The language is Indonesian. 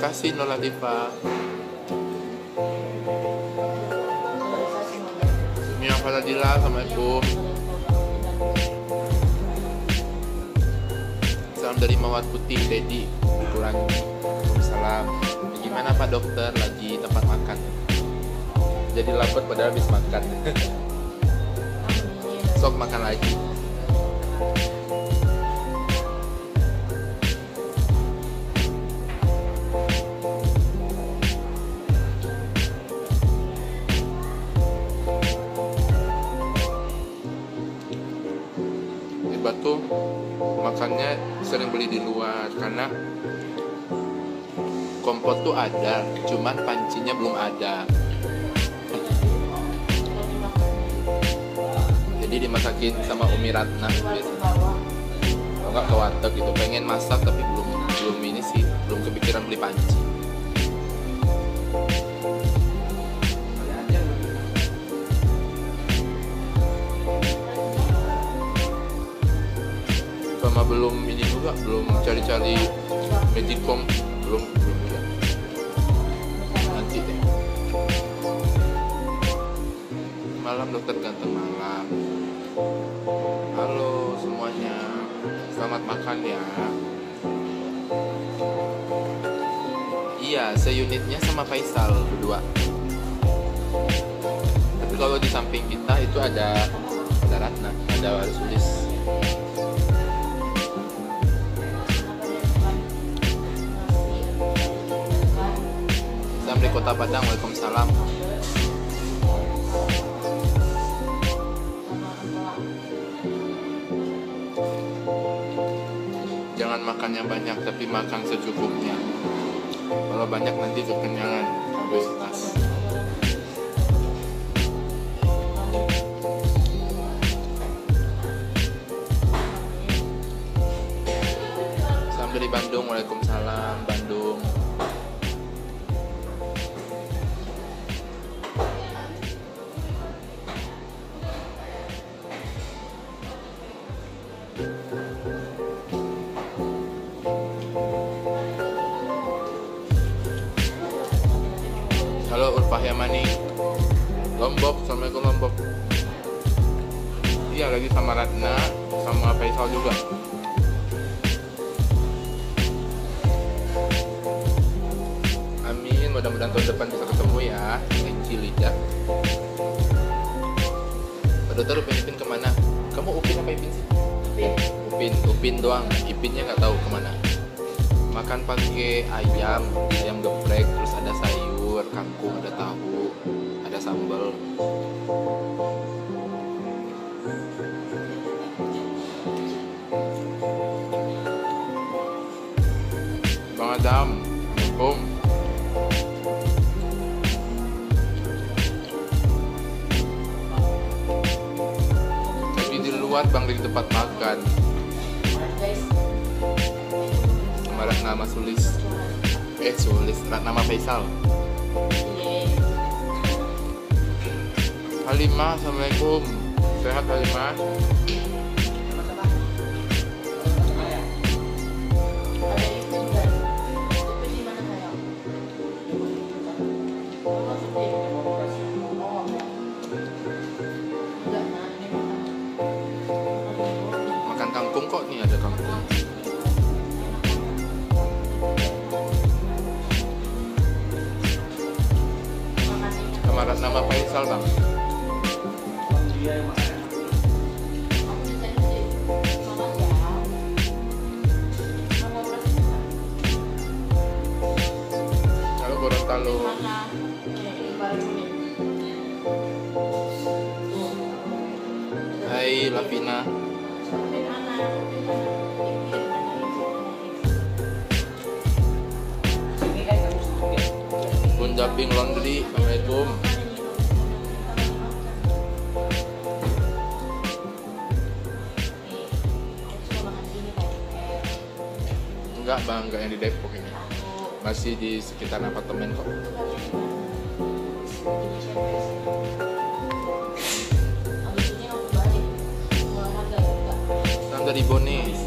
Makasih Nur Latifah. Mia Faladila, Assalamualaikum. Salam dari Mawar Putih, Dedi Kurang. Salam. Gimana Pak Dokter? Lagi tempat makan. Jadi lapar padahal habis makan. Sok makan lagi. Tuh makannya sering beli di luar karena kompot tuh ada, cuman pancinya belum ada. Jadi dimasakin sama Umi Ratna biasanya. Kalau nggak ke warteg gitu, pengen masak tapi belum ini sih, belum kepikiran beli panci. Sama belum ini juga, belum cari-cari Magicom, belum juga. Nanti deh. Malam Dokter Ganteng, malam. Halo semuanya, selamat makan ya. Iya, seunitnya sama Faisal berdua. Tapi kalau di samping kita itu ada Ratna, ada Sulis. Dari Kota Padang, waalaikumsalam. Jangan makannya banyak, tapi makan secukupnya. Kalau banyak nanti kekenyangan, obesitas. Salam dari Bandung, waalaikumsalam Bandung. Halo Urfah Yamani, Lombok, Assalamualaikum Lombok. Iya lagi sama Ratna, sama Faisal juga. Amin, mudah-mudahan tahun depan bisa ketemu ya. Kecil lidah. Pak Dokter, Upin kemana? Kamu Upin apa Ipin sih? Upin doang, Ipinnya nggak tahu kemana. Makan pakai ayam geprek, terus ada sayur, kangkung, ada tahu, ada sambal. Bang Adam, Assalamualaikum. Tapi di luar Bang di tempat makan. Nama Sulis, nama Faisal. Halimah, Assalamualaikum. Sehat Halimah? Makan kangkung kok, nih ada kangkung. Nama Faisal Bang. Halo Gorontalo. Hai Lavina. Bunda Pink Laundry, Assalamualaikum. Enggak Bang, enggak yang di Depok ini. Masih di sekitar apartemen kok. Salam dari Bone.